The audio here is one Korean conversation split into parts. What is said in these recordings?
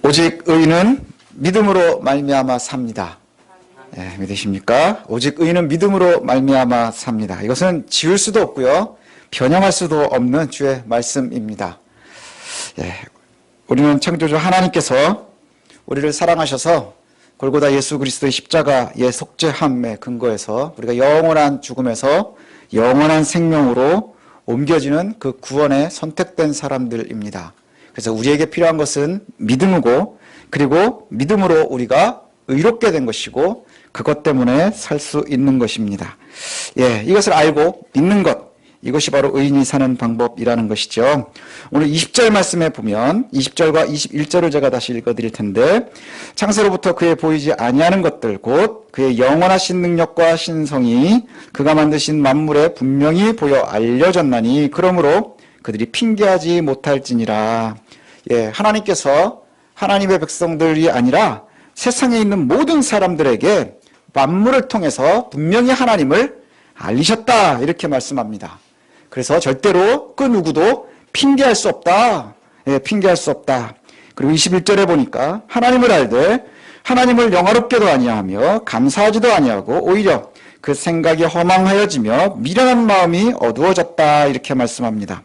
오직 의인은 믿음으로 말미암아 삽니다. 네, 믿으십니까? 오직 의인은 믿음으로 말미암아 삽니다. 이것은 지울 수도 없고요, 변형할 수도 없는 주의 말씀입니다. 예, 우리는 창조주 하나님께서 우리를 사랑하셔서 골고다 예수 그리스도의 십자가의 속죄함에 근거해서 우리가 영원한 죽음에서 영원한 생명으로 옮겨지는 그 구원에 선택된 사람들입니다. 그래서 우리에게 필요한 것은 믿음이고, 그리고 믿음으로 우리가 의롭게 된 것이고, 그것 때문에 살 수 있는 것입니다. 예, 이것을 알고 믿는 것, 이것이 바로 의인이 사는 방법이라는 것이죠. 오늘 20절 말씀에 보면 20절과 21절을 제가 다시 읽어드릴 텐데, 창세로부터 그의 보이지 아니하는 것들 곧 그의 영원하신 능력과 신성이 그가 만드신 만물에 분명히 보여 알려졌나니 그러므로 그들이 핑계하지 못할지니라. 예, 하나님께서 하나님의 백성들이 아니라 세상에 있는 모든 사람들에게 만물을 통해서 분명히 하나님을 알리셨다, 이렇게 말씀합니다. 그래서 절대로 그 누구도 핑계할 수 없다. 예, 핑계할 수 없다. 그리고 21절에 보니까 하나님을 알되 하나님을 영화롭게도 아니하며 감사하지도 아니하고 오히려 그 생각이 허망하여지며 미련한 마음이 어두워졌다, 이렇게 말씀합니다.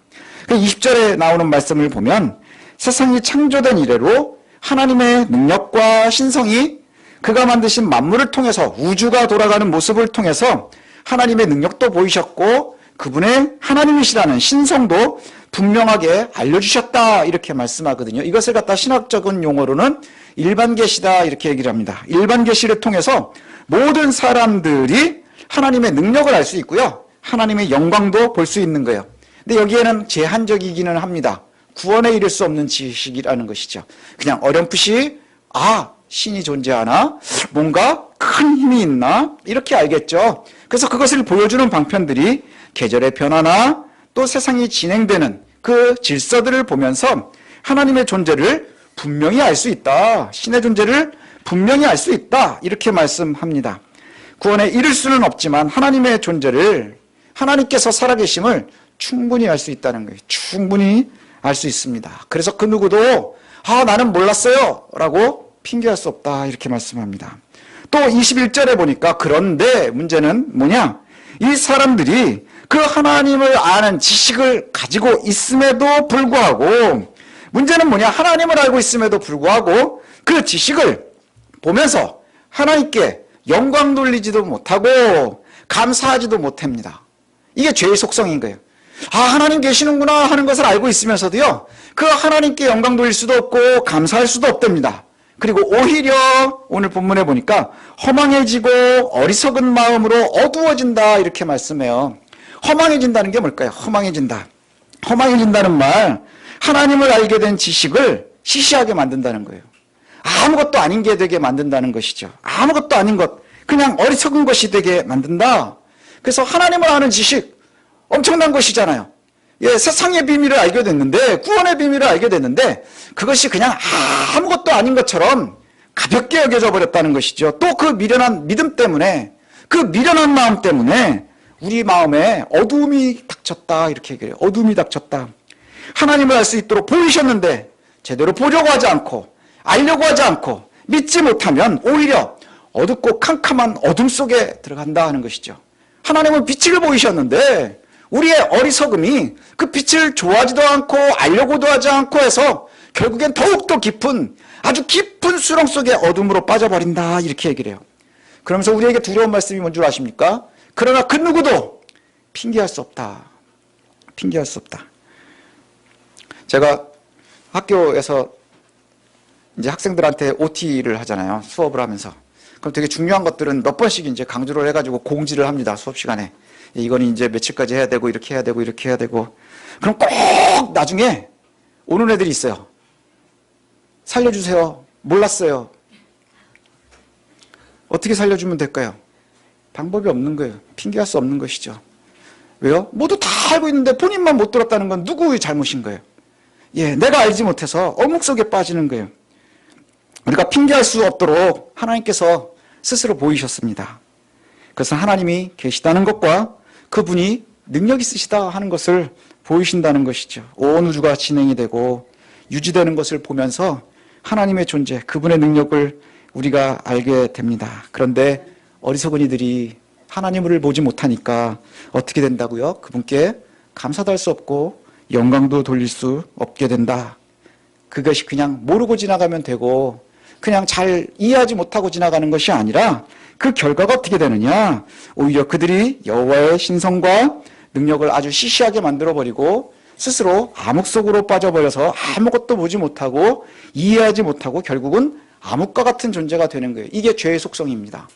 20절에 나오는 말씀을 보면 세상이 창조된 이래로 하나님의 능력과 신성이 그가 만드신 만물을 통해서, 우주가 돌아가는 모습을 통해서 하나님의 능력도 보이셨고 그분의 하나님이시라는 신성도 분명하게 알려주셨다, 이렇게 말씀하거든요. 이것을 갖다 신학적인 용어로는 일반 계시다, 이렇게 얘기를 합니다. 일반 계시를 통해서 모든 사람들이 하나님의 능력을 알 수 있고요, 하나님의 영광도 볼 수 있는 거예요. 근데 여기에는 제한적이기는 합니다. 구원에 이를 수 없는 지식이라는 것이죠. 그냥 어렴풋이 신이 존재하나? 뭔가 큰 힘이 있나? 이렇게 알겠죠. 그래서 그것을 보여주는 방편들이 계절의 변화나 또 세상이 진행되는 그 질서들을 보면서 하나님의 존재를 분명히 알 수 있다, 신의 존재를 분명히 알 수 있다, 이렇게 말씀합니다. 구원에 이를 수는 없지만 하나님의 존재를, 하나님께서 살아계심을 충분히 알 수 있다는 거예요. 충분히 알 수 있습니다. 그래서 그 누구도 나는 몰랐어요 라고 핑계할 수 없다, 이렇게 말씀합니다. 또 21절에 보니까 그런데 문제는 뭐냐, 이 사람들이 그 하나님을 아는 지식을 가지고 있음에도 불구하고, 문제는 뭐냐, 하나님을 알고 있음에도 불구하고 그 지식을 보면서 하나님께 영광 돌리지도 못하고 감사하지도 못합니다. 이게 죄의 속성인 거예요. 하나님 계시는구나 하는 것을 알고 있으면서도요, 그 하나님께 영광 돌릴 수도 없고 감사할 수도 없답니다. 그리고 오히려 오늘 본문에 보니까 허망해지고 어리석은 마음으로 어두워진다, 이렇게 말씀해요. 허망해진다는 게 뭘까요? 허망해진다는 말, 하나님을 알게 된 지식을 시시하게 만든다는 거예요. 아무것도 아닌 게 되게 만든다는 것이죠. 아무것도 아닌 것, 그냥 어리석은 것이 되게 만든다. 그래서 하나님을 아는 지식, 엄청난 것이잖아요. 예, 세상의 비밀을 알게 됐는데, 구원의 비밀을 알게 됐는데 그것이 그냥 아무것도 아닌 것처럼 가볍게 여겨져 버렸다는 것이죠. 또 그 미련한 믿음 때문에, 그 미련한 마음 때문에 우리 마음에 어두움이 닥쳤다, 이렇게 얘기해요. 어두움이 닥쳤다. 하나님을 알 수 있도록 보이셨는데 제대로 보려고 하지 않고 알려고 하지 않고 믿지 못하면 오히려 어둡고 캄캄한 어둠 속에 들어간다 하는 것이죠. 하나님은 빛을 보이셨는데 우리의 어리석음이 그 빛을 좋아하지도 않고 알려고도 하지 않고 해서 결국엔 더욱더 깊은, 아주 깊은 수렁 속에 어둠으로 빠져버린다, 이렇게 얘기를 해요. 그러면서 우리에게 두려운 말씀이 뭔 줄 아십니까? 그러나 그 누구도 핑계할 수 없다. 핑계할 수 없다. 제가 학교에서 이제 학생들한테 OT를 하잖아요. 수업을 하면서. 그럼 되게 중요한 것들은 몇 번씩 이제 강조를 해가지고 공지를 합니다. 수업 시간에. 이건 이제 며칠까지 해야 되고, 이렇게 해야 되고, 이렇게 해야 되고. 그럼 꼭 나중에 오는 애들이 있어요. 살려주세요. 몰랐어요. 어떻게 살려주면 될까요? 방법이 없는 거예요. 핑계할 수 없는 것이죠. 왜요? 모두 다 알고 있는데 본인만 못 들었다는 건 누구의 잘못인 거예요? 예, 내가 알지 못해서 어묵 속에 빠지는 거예요. 우리가 핑계할 수 없도록 하나님께서 스스로 보이셨습니다. 그래서 하나님이 계시다는 것과 그분이 능력 있으시다 하는 것을 보이신다는 것이죠. 온 우주가 진행이 되고 유지되는 것을 보면서 하나님의 존재, 그분의 능력을 우리가 알게 됩니다. 그런데 어리석은 이들이 하나님을 보지 못하니까 어떻게 된다고요? 그분께 감사도 할 수 없고 영광도 돌릴 수 없게 된다. 그것이 그냥 모르고 지나가면 되고 그냥 잘 이해하지 못하고 지나가는 것이 아니라 그 결과가 어떻게 되느냐? 오히려 그들이 여호와의 신성과 능력을 아주 시시하게 만들어버리고 스스로 암흑 속으로 빠져버려서 아무것도 보지 못하고 이해하지 못하고 결국은 암흑과 같은 존재가 되는 거예요. 이게 죄의 속성입니다.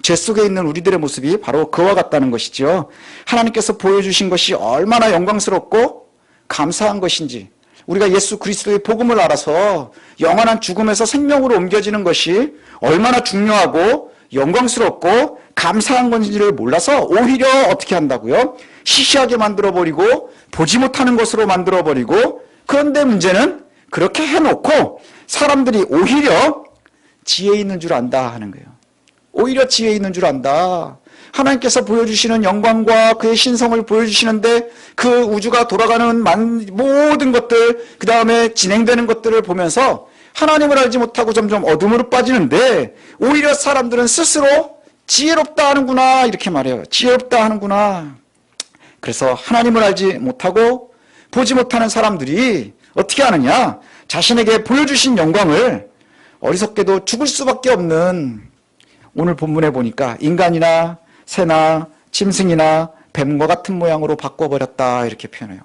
죄 속에 있는 우리들의 모습이 바로 그와 같다는 것이죠. 하나님께서 보여주신 것이 얼마나 영광스럽고 감사한 것인지, 우리가 예수 그리스도의 복음을 알아서 영원한 죽음에서 생명으로 옮겨지는 것이 얼마나 중요하고 영광스럽고 감사한 건지를 몰라서 오히려 어떻게 한다고요? 시시하게 만들어버리고 보지 못하는 것으로 만들어버리고, 그런데 문제는 그렇게 해놓고 사람들이 오히려 지혜 있는 줄 안다 하는 거예요. 오히려 지혜 있는 줄 안다. 하나님께서 보여주시는 영광과 그의 신성을 보여주시는데 그 우주가 돌아가는 모든 것들, 그 다음에 진행되는 것들을 보면서 하나님을 알지 못하고 점점 어둠으로 빠지는데 오히려 사람들은 스스로 지혜롭다 하는구나 이렇게 말해요. 지혜롭다 하는구나. 그래서 하나님을 알지 못하고 보지 못하는 사람들이 어떻게 하느냐? 자신에게 보여주신 영광을 어리석게도 죽을 수밖에 없는, 오늘 본문에 보니까 인간이나 새나 짐승이나 뱀과 같은 모양으로 바꿔버렸다 이렇게 표현해요.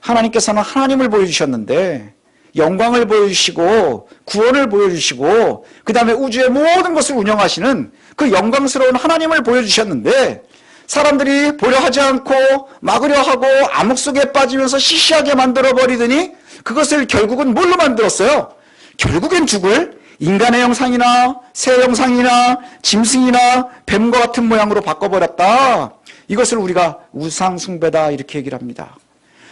하나님께서는 하나님을 보여주셨는데 영광을 보여주시고 구원을 보여주시고 그 다음에 우주의 모든 것을 운영하시는 그 영광스러운 하나님을 보여주셨는데 사람들이 보려 하지 않고 막으려 하고 암흑 속에 빠지면서 시시하게 만들어버리더니 그것을 결국은 뭘로 만들었어요? 결국엔 죽을 인간의 형상이나 새 형상이나 짐승이나 뱀과 같은 모양으로 바꿔버렸다. 이것을 우리가 우상숭배다 이렇게 얘기를 합니다.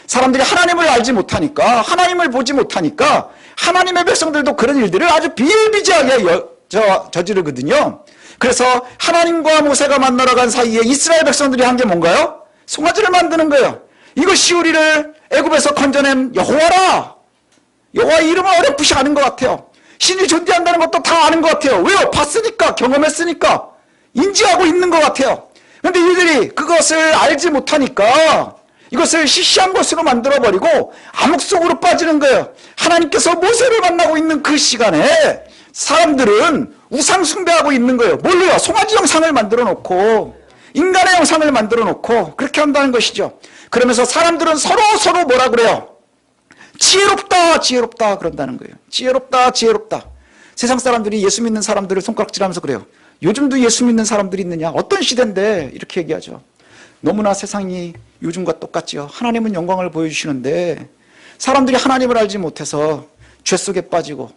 사람들이 하나님을 알지 못하니까, 하나님을 보지 못하니까 하나님의 백성들도 그런 일들을 아주 비일비재하게 저지르거든요. 그래서 하나님과 모세가 만나러 간 사이에 이스라엘 백성들이 한 게 뭔가요? 송아지를 만드는 거예요. 이것이 우리를 애굽에서 건져낸 여호와라. 여호와의 이름을 어렴풋이 아는 것 같아요. 신이 존재한다는 것도 다 아는 것 같아요. 왜요? 봤으니까, 경험했으니까, 인지하고 있는 것 같아요. 그런데 이들이 그것을 알지 못하니까 이것을 시시한 것으로 만들어버리고 암흑 속으로 빠지는 거예요. 하나님께서 모세를 만나고 있는 그 시간에 사람들은 우상 숭배하고 있는 거예요. 뭘로요? 송아지 형상을 만들어 놓고 인간의 형상을 만들어 놓고 그렇게 한다는 것이죠. 그러면서 사람들은 서로 뭐라 그래요? 지혜롭다, 지혜롭다 그런다는 거예요. 지혜롭다, 지혜롭다. 세상 사람들이 예수 믿는 사람들을 손가락질하면서 그래요. 요즘도 예수 믿는 사람들이 있느냐? 어떤 시대인데? 이렇게 얘기하죠. 너무나 세상이 요즘과 똑같죠. 하나님은 영광을 보여주시는데 사람들이 하나님을 알지 못해서 죄 속에 빠지고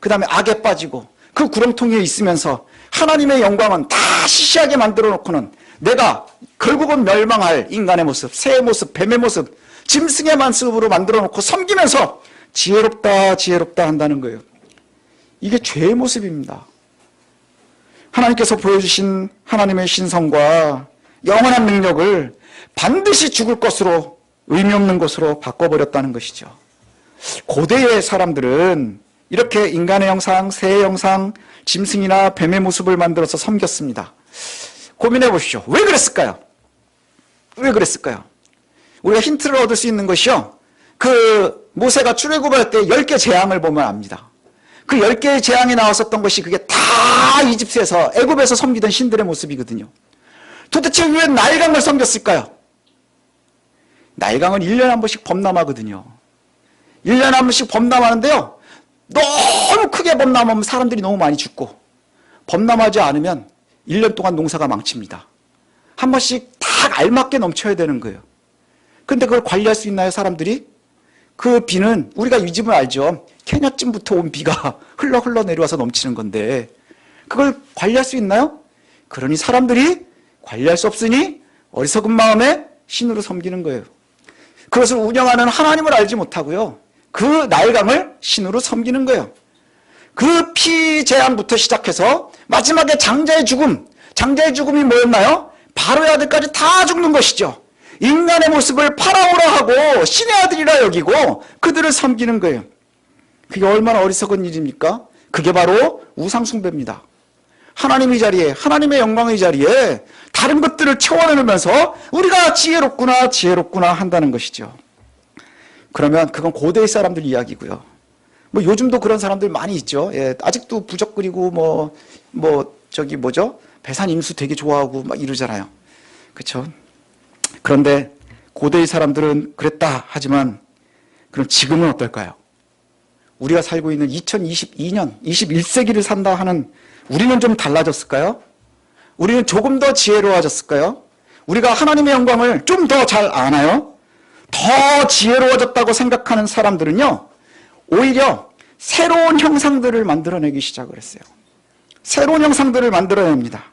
그 다음에 악에 빠지고 그 구렁텅이에 있으면서 하나님의 영광은 다 시시하게 만들어 놓고는 내가 결국은 멸망할 인간의 모습, 새의 모습, 뱀의 모습, 짐승의 모습으로 만들어 놓고 섬기면서 지혜롭다, 지혜롭다 한다는 거예요. 이게 죄의 모습입니다. 하나님께서 보여주신 하나님의 신성과 영원한 능력을 반드시 죽을 것으로, 의미 없는 것으로 바꿔버렸다는 것이죠. 고대의 사람들은 이렇게 인간의 형상, 새의 형상, 짐승이나 뱀의 모습을 만들어서 섬겼습니다. 고민해 보십시오. 왜 그랬을까요? 왜 그랬을까요? 우리가 힌트를 얻을 수 있는 것이요, 그 모세가 출애굽할 때 10개 재앙을 보면 압니다. 그 10개의 재앙이 나왔었던 것이 그게 다 이집트에서, 애굽에서 섬기던 신들의 모습이거든요. 도대체 왜 나일강을 섬겼을까요? 나일강은 1년에 한 번씩 범람하거든요. 1년에 한 번씩 범람하는데요, 너무 크게 범람하면 사람들이 너무 많이 죽고, 범람하지 않으면 1년 동안 농사가 망칩니다. 한 번씩 딱 알맞게 넘쳐야 되는 거예요. 근데 그걸 관리할 수 있나요, 사람들이? 그 비는 우리가 이 집은 알죠. 케냐쯤부터 온 비가 흘러 내려와서 넘치는 건데 그걸 관리할 수 있나요? 그러니 사람들이 관리할 수 없으니 어리석은 마음에 신으로 섬기는 거예요. 그것을 운영하는 하나님을 알지 못하고요, 그 나일강을 신으로 섬기는 거예요. 그 피재앙부터 시작해서 마지막에 장자의 죽음이 뭐였나요? 바로의 아들까지 다 죽는 것이죠. 인간의 모습을 파라오라 하고 신의 아들이라 여기고 그들을 섬기는 거예요. 그게 얼마나 어리석은 일입니까? 그게 바로 우상숭배입니다. 하나님의 자리에, 하나님의 영광의 자리에 다른 것들을 채워내면서 우리가 지혜롭구나, 지혜롭구나 한다는 것이죠. 그러면 그건 고대의 사람들 이야기고요. 뭐 요즘도 그런 사람들 많이 있죠. 예, 아직도 부적거리고 배산 임수 되게 좋아하고 막 이러잖아요. 그렇죠? 그런데 고대의 사람들은 그랬다 하지만 그럼 지금은 어떨까요? 우리가 살고 있는 2022년, 21세기를 산다 하는 우리는 좀 달라졌을까요? 우리는 조금 더 지혜로워졌을까요? 우리가 하나님의 영광을 좀 더 잘 아나요? 더 지혜로워졌다고 생각하는 사람들은요, 오히려 새로운 형상들을 만들어내기 시작을 했어요. 새로운 형상들을 만들어냅니다.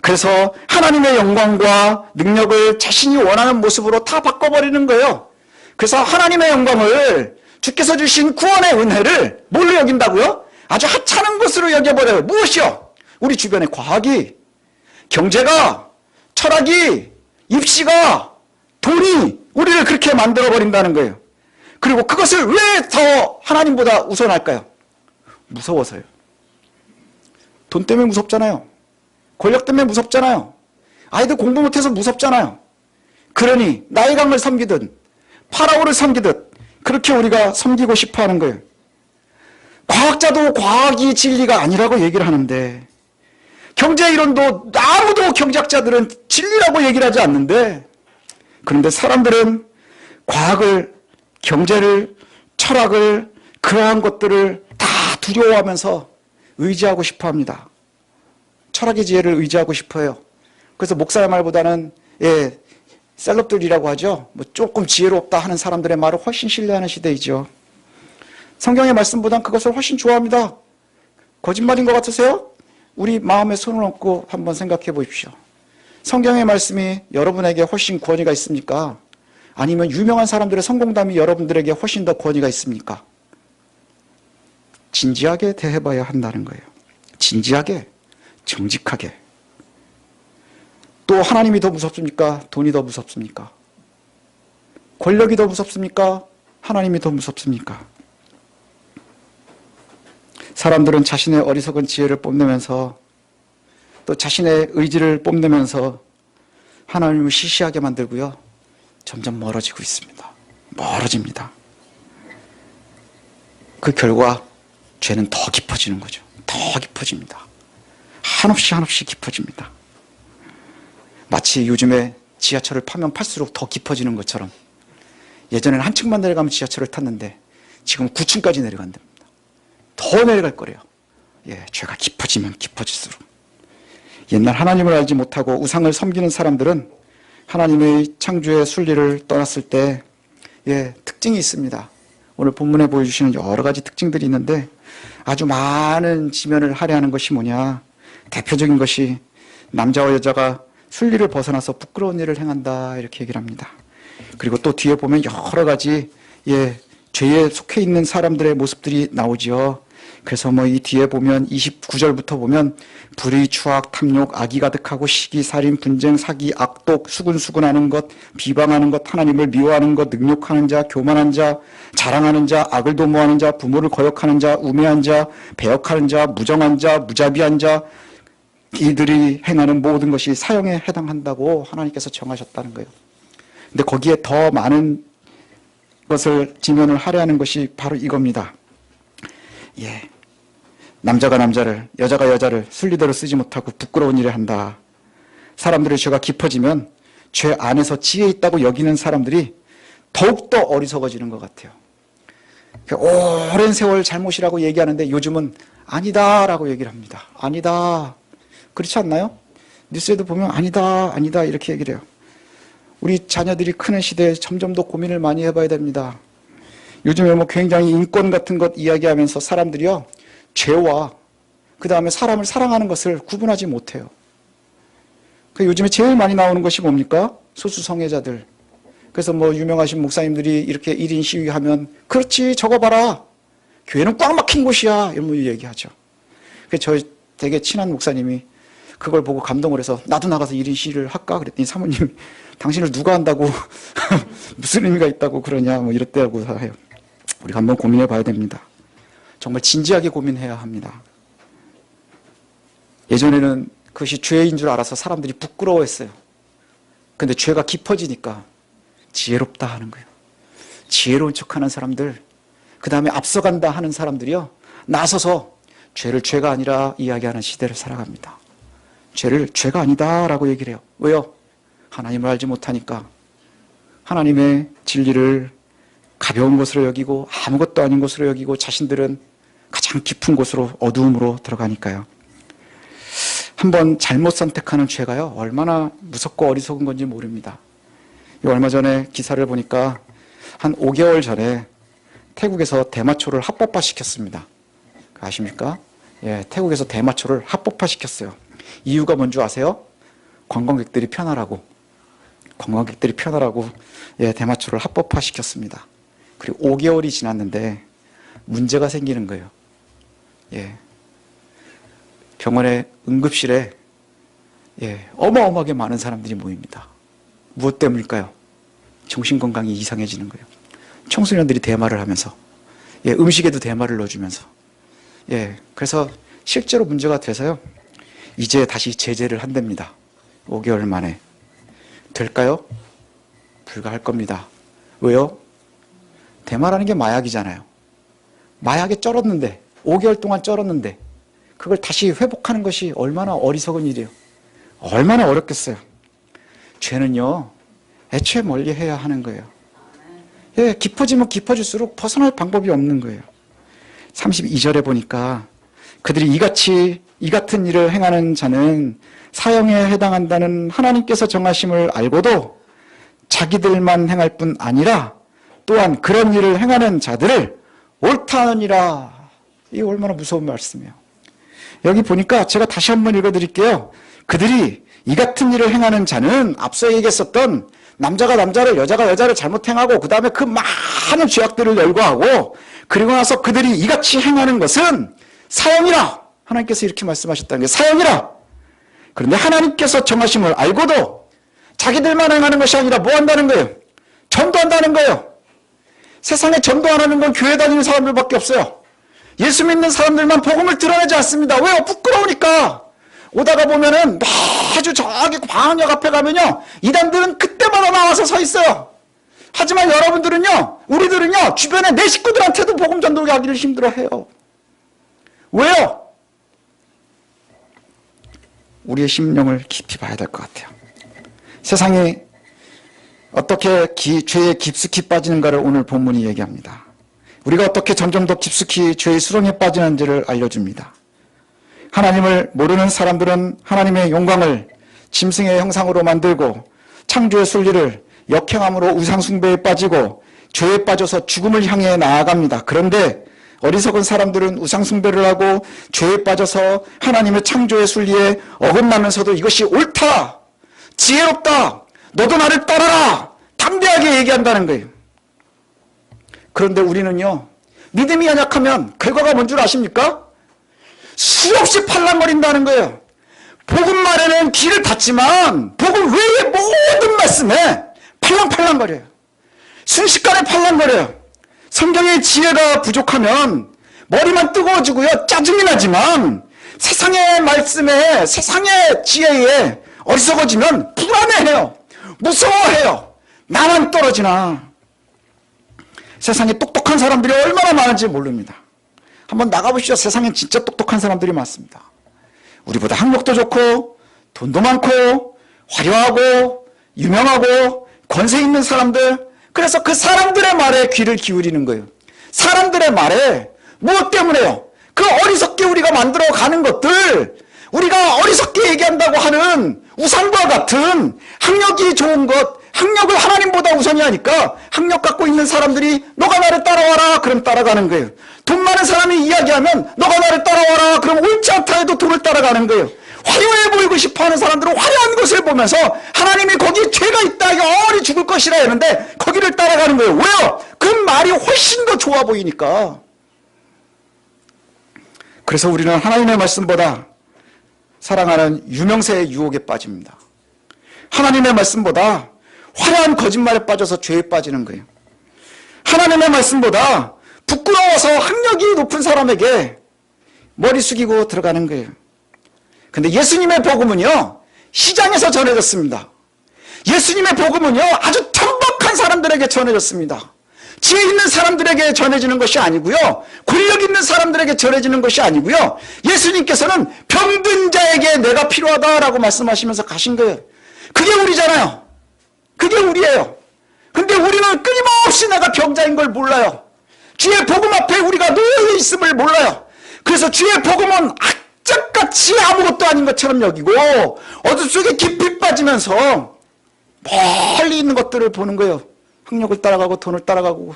그래서 하나님의 영광과 능력을 자신이 원하는 모습으로 다 바꿔버리는 거예요. 그래서 하나님의 영광을 주께서 주신 구원의 은혜를 뭘로 여긴다고요? 아주 하찮은 것으로 여겨버려요. 무엇이요? 우리 주변의 과학이, 경제가, 철학이, 입시가, 돈이 우리를 그렇게 만들어버린다는 거예요. 그리고 그것을 왜 더 하나님보다 우선할까요? 무서워서요. 돈 때문에 무섭잖아요. 권력 때문에 무섭잖아요. 아이들 공부 못해서 무섭잖아요. 그러니 나일강을 섬기든 파라오를 섬기듯 그렇게 우리가 섬기고 싶어하는 거예요. 과학자도 과학이 진리가 아니라고 얘기를 하는데, 경제이론도 아무도 경제학자들은 진리라고 얘기를 하지 않는데, 그런데 사람들은 과학을, 경제를, 철학을, 그러한 것들을 다 두려워하면서 의지하고 싶어합니다. 철학의 지혜를 의지하고 싶어요. 그래서 목사의 말보다는 셀럽들이라고 하죠. 뭐 조금 지혜롭다 하는 사람들의 말을 훨씬 신뢰하는 시대이죠. 성경의 말씀보단 그것을 훨씬 좋아합니다. 거짓말인 것 같으세요? 우리 마음에 손을 얹고 한번 생각해 보십시오. 성경의 말씀이 여러분에게 훨씬 권위가 있습니까? 아니면 유명한 사람들의 성공담이 여러분들에게 훨씬 더 권위가 있습니까? 진지하게 대해봐야 한다는 거예요. 진지하게, 정직하게. 또 하나님이 더 무섭습니까? 돈이 더 무섭습니까? 권력이 더 무섭습니까? 하나님이 더 무섭습니까? 사람들은 자신의 어리석은 지혜를 뽐내면서 또 자신의 의지를 뽐내면서 하나님을 시시하게 만들고요. 점점 멀어지고 있습니다. 멀어집니다. 그 결과 죄는 더 깊어지는 거죠. 더 깊어집니다. 한없이 한없이 깊어집니다. 마치 요즘에 지하철을 파면 팔수록 더 깊어지는 것처럼, 예전에는 한 층만 내려가면 지하철을 탔는데 지금 9층까지 내려간답니다. 더 내려갈 거래요. 죄가 깊어지면 깊어질수록. 옛날 하나님을 알지 못하고 우상을 섬기는 사람들은 하나님의 창조의 순리를 떠났을 때 특징이 있습니다. 오늘 본문에 보여주시는 여러 가지 특징들이 있는데 아주 많은 지면을 할애하는 것이 뭐냐. 대표적인 것이 남자와 여자가 순리를 벗어나서 부끄러운 일을 행한다, 이렇게 얘기를 합니다. 그리고 또 뒤에 보면 여러 가지 죄에 속해 있는 사람들의 모습들이 나오죠. 그래서 이 뒤에 보면 29절부터 보면 불의, 추악, 탐욕, 악이 가득하고 시기, 살인, 분쟁, 사기, 악독, 수군수군하는 것, 비방하는 것, 하나님을 미워하는 것, 능욕하는 자, 교만한 자, 자랑하는 자, 악을 도모하는 자, 부모를 거역하는 자, 우매한 자, 배역하는 자, 무정한 자, 무자비한 자, 이들이 행하는 모든 것이 사형에 해당한다고 하나님께서 정하셨다는 거예요. 근데 거기에 더 많은 것을 지면을 할애하는 것이 바로 이겁니다. 남자가 남자를, 여자가 여자를 순리대로 쓰지 못하고 부끄러운 일을 한다. 사람들의 죄가 깊어지면 죄 안에서 지혜 있다고 여기는 사람들이 더욱더 어리석어지는 것 같아요. 오랜 세월 잘못이라고 얘기하는데 요즘은 아니다라고 얘기를 합니다. 아니다. 그렇지 않나요? 뉴스에도 보면 아니다, 아니다 이렇게 얘기를 해요. 우리 자녀들이 크는 시대에 점점 더 고민을 많이 해봐야 됩니다. 요즘에 굉장히 인권 같은 것 이야기하면서 사람들이요, 죄와 그 다음에 사람을 사랑하는 것을 구분하지 못해요. 요즘에 제일 많이 나오는 것이 뭡니까? 소수 성애자들. 그래서 유명하신 목사님들이 이렇게 1인 시위하면, 그렇지, 저거 봐라, 교회는 꽉 막힌 곳이야, 이런 얘기하죠. 저희 되게 친한 목사님이 그걸 보고 감동을 해서 나도 나가서 1인 시위를 할까? 그랬더니 사모님이 당신을 누가 한다고 무슨 의미가 있다고 그러냐 이랬다고 해요. 우리가 한번 고민해 봐야 됩니다. 정말 진지하게 고민해야 합니다. 예전에는 그것이 죄인 줄 알아서 사람들이 부끄러워했어요. 근데 죄가 깊어지니까 지혜롭다 하는 거예요. 지혜로운 척하는 사람들, 그 다음에 앞서간다 하는 사람들이요, 나서서 죄를 죄가 아니라 이야기하는 시대를 살아갑니다. 죄를 죄가 아니다라고 얘기를 해요. 왜요? 하나님을 알지 못하니까. 하나님의 진리를 가벼운 것으로 여기고 아무것도 아닌 것으로 여기고 자신들은 가장 깊은 곳으로 어두움으로 들어가니까요. 한번 잘못 선택하는 죄가요, 얼마나 무섭고 어리석은 건지 모릅니다. 얼마 전에 기사를 보니까 한 5개월 전에 태국에서 대마초를 합법화시켰습니다. 아십니까? 예, 태국에서 대마초를 합법화시켰어요. 이유가 뭔지 아세요? 관광객들이 편하라고. 관광객들이 편하라고, 예, 대마초를 합법화시켰습니다. 그리고 5개월이 지났는데 문제가 생기는 거예요. 예. 병원의 응급실에, 예, 어마어마하게 많은 사람들이 모입니다. 무엇 때문일까요? 정신건강이 이상해지는 거예요. 청소년들이 대마를 하면서, 예, 음식에도 대마를 넣어주면서, 예, 그래서 실제로 문제가 돼서요, 이제 다시 제재를 한답니다. 5개월 만에. 될까요? 불가할 겁니다. 왜요? 대마라는 게 마약이잖아요. 마약에 쩔었는데, 5개월 동안 쩔었는데 그걸 다시 회복하는 것이 얼마나 어리석은 일이에요. 얼마나 어렵겠어요. 죄는요, 애초에 멀리해야 하는 거예요. 예, 깊어지면 깊어질수록 벗어날 방법이 없는 거예요. 32절에 보니까 그들이 이 같은 일을 행하는 자는 사형에 해당한다는 하나님께서 정하심을 알고도 자기들만 행할 뿐 아니라 또한 그런 일을 행하는 자들을 옳다 하느니라. 이게 얼마나 무서운 말씀이에요. 여기 보니까 제가 다시 한번 읽어드릴게요. 그들이 이 같은 일을 행하는 자는 앞서 얘기했었던 남자가 남자를, 여자가 여자를 잘못 행하고 그 다음에 그 많은 죄악들을 열거하고 그리고 나서 그들이 이같이 행하는 것은 사형이라. 하나님께서 이렇게 말씀하셨다는 게 사형이라. 그런데 하나님께서 정하심을 알고도 자기들만 행하는 것이 아니라 뭐 한다는 거예요? 전도한다는 거예요. 세상에 전도 안 하는 건 교회 다니는 사람들밖에 없어요. 예수 믿는 사람들만 복음을 드러내지 않습니다. 왜요? 부끄러우니까. 오다가 보면은 매주 저기 광역 앞에 가면요, 이단들은 그때마다 나와서 서 있어요. 하지만 여러분들은요, 우리들은요, 주변에 내 식구들한테도 복음 전도하기를 힘들어해요. 왜요? 우리의 심령을 깊이 봐야 될 것 같아요. 세상이 어떻게 죄에 깊숙이 빠지는가를 오늘 본문이 얘기합니다. 우리가 어떻게 점점 더 깊숙이 죄의 수렁에 빠지는지를 알려줍니다. 하나님을 모르는 사람들은 하나님의 영광을 짐승의 형상으로 만들고 창조의 순리를 역행함으로 우상숭배에 빠지고 죄에 빠져서 죽음을 향해 나아갑니다. 그런데 어리석은 사람들은 우상숭배를 하고 죄에 빠져서 하나님의 창조의 순리에 어긋나면서도 이것이 옳다, 지혜롭다, 너도 나를 따라라, 담대하게 얘기한다는 거예요. 그런데 우리는요, 믿음이 연약하면 결과가 뭔 줄 아십니까? 수없이 팔랑거린다는 거예요. 복음 말에는 귀를 닫지만 복음 외의 모든 말씀에 팔랑팔랑거려요. 순식간에 팔랑거려요. 성경의 지혜가 부족하면 머리만 뜨거워지고요, 짜증이 나지만 세상의 말씀에, 세상의 지혜에 어리석어지면 불안해해요. 무서워해요. 나만 떨어지나. 세상에 똑똑한 사람들이 얼마나 많은지 모릅니다. 한번 나가보시죠. 세상엔 진짜 똑똑한 사람들이 많습니다. 우리보다 학력도 좋고 돈도 많고 화려하고 유명하고 권세 있는 사람들, 그래서 그 사람들의 말에 귀를 기울이는 거예요. 사람들의 말에 무엇 때문에요? 그 어리석게 우리가 만들어가는 것들, 우리가 어리석게 얘기한다고 하는 우상과 같은 학력이 좋은 것, 학력을 하나님보다 우선이 하니까 학력 갖고 있는 사람들이 너가 나를 따라와라 그럼 따라가는 거예요. 돈 많은 사람이 이야기하면 너가 나를 따라와라 그럼 옳지 않다 해도 돈을 따라가는 거예요. 화려해 보이고 싶어하는 사람들은 화려한 것을 보면서 하나님이 거기에 죄가 있다, 영원히 죽을 것이라 했는데 거기를 따라가는 거예요. 왜요? 그 말이 훨씬 더 좋아 보이니까. 그래서 우리는 하나님의 말씀보다 사랑하는 유명세의 유혹에 빠집니다. 하나님의 말씀보다 화려한 거짓말에 빠져서 죄에 빠지는 거예요. 하나님의 말씀보다 부끄러워서 학력이 높은 사람에게 머리 숙이고 들어가는 거예요. 근데 예수님의 복음은요, 시장에서 전해졌습니다. 예수님의 복음은요, 아주 천박한 사람들에게 전해졌습니다. 지혜 있는 사람들에게 전해지는 것이 아니고요, 권력 있는 사람들에게 전해지는 것이 아니고요, 예수님께서는 병든 자에게 내가 필요하다라고 말씀하시면서 가신 거예요. 그게 우리잖아요. 그게 우리예요. 근데 우리는 끊임없이 내가 병자인 걸 몰라요. 주의 복음 앞에 우리가 놓여 있음을 몰라요. 그래서 주의 복음은 악착같이 아무것도 아닌 것처럼 여기고 어둠 속에 깊이 빠지면서 멀리 있는 것들을 보는 거예요. 학력을 따라가고 돈을 따라가고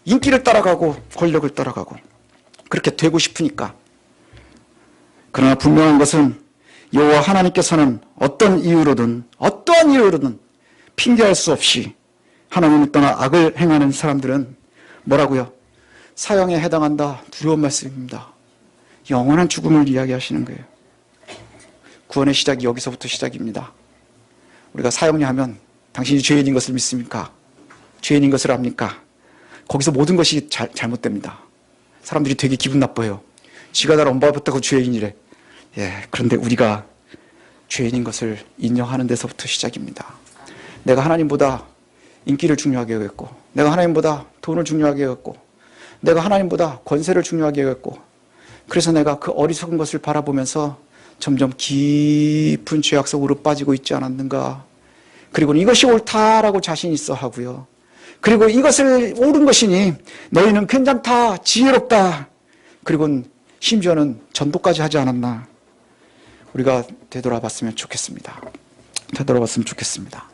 인기를 따라가고 권력을 따라가고 그렇게 되고 싶으니까. 그러나 분명한 것은 여호와 하나님께서는 어떠한 이유로든 핑계할 수 없이 하나님을 떠나 악을 행하는 사람들은 뭐라고요? 사형에 해당한다. 두려운 말씀입니다. 영원한 죽음을 이야기하시는 거예요. 구원의 시작이 여기서부터 시작입니다. 우리가 사형리 하면 당신이 죄인인 것을 믿습니까? 죄인인 것을 압니까? 거기서 모든 것이 잘못됩니다. 사람들이 되게 기분 나빠요. 지가 나를 엄벌받다고 죄인이래. 예, 그런데 우리가 죄인인 것을 인정하는 데서부터 시작입니다. 내가 하나님보다 인기를 중요하게 여겼고, 내가 하나님보다 돈을 중요하게 여겼고, 내가 하나님보다 권세를 중요하게 여겼고, 그래서 내가 그 어리석은 것을 바라보면서 점점 깊은 죄악 속으로 빠지고 있지 않았는가. 그리고 이것이 옳다라고 자신 있어 하고요. 그리고 이것을 옳은 것이니 너희는 괜찮다, 지혜롭다. 그리고 심지어는 전도까지 하지 않았나. 우리가 되돌아봤으면 좋겠습니다. 되돌아봤으면 좋겠습니다.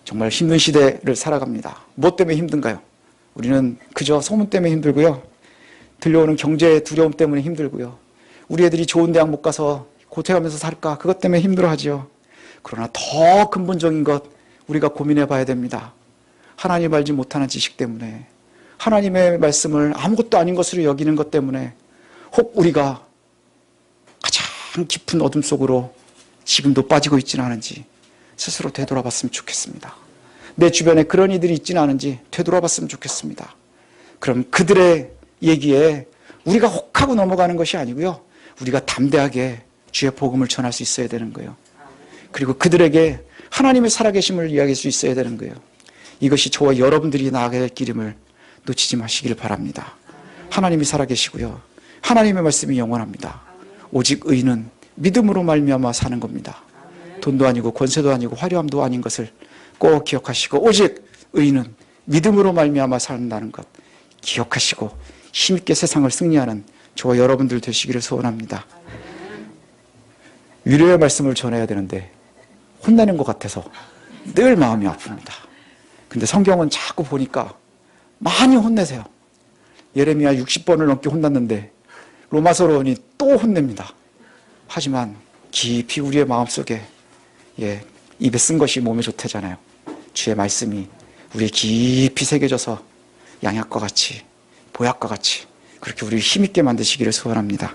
정말 힘든 시대를 살아갑니다. 무엇 때문에 힘든가요? 우리는 그저 소문 때문에 힘들고요. 들려오는 경제의 두려움 때문에 힘들고요. 우리 애들이 좋은 대학 못 가서 고퇴하면서 살까? 그것 때문에 힘들어하지요. 그러나 더 근본적인 것 우리가 고민해 봐야 됩니다. 하나님 알지 못하는 지식 때문에, 하나님의 말씀을 아무것도 아닌 것으로 여기는 것 때문에 혹 우리가 가장 깊은 어둠 속으로 지금도 빠지고 있지는 않은지 스스로 되돌아봤으면 좋겠습니다. 내 주변에 그런 이들이 있지는 않은지 되돌아봤으면 좋겠습니다. 그럼 그들의 얘기에 우리가 혹하고 넘어가는 것이 아니고요, 우리가 담대하게 주의 복음을 전할 수 있어야 되는 거예요. 그리고 그들에게 하나님의 살아계심을 이야기할 수 있어야 되는 거예요. 이것이 저와 여러분들이 나아가야 할 길임을 놓치지 마시길 바랍니다. 하나님이 살아계시고요, 하나님의 말씀이 영원합니다. 오직 의인은 믿음으로 말미암아 사는 겁니다. 돈도 아니고 권세도 아니고 화려함도 아닌 것을 꼭 기억하시고, 오직 의인은 믿음으로 말미암아 산다는 것 기억하시고 힘있게 세상을 승리하는 저와 여러분들 되시기를 소원합니다. 위로의 말씀을 전해야 되는데 혼내는 것 같아서 늘 마음이 아픕니다. 근데 성경은 자꾸 보니까 많이 혼내세요. 예레미야 60번을 넘게 혼났는데 로마서로 오니 또 혼냅니다. 하지만 깊이 우리의 마음속에, 입에 쓴 것이 몸에 좋대잖아요. 주의 말씀이 우리의 깊이 새겨져서 양약과 같이, 보약과 같이 그렇게 우리를 힘있게 만드시기를 소원합니다.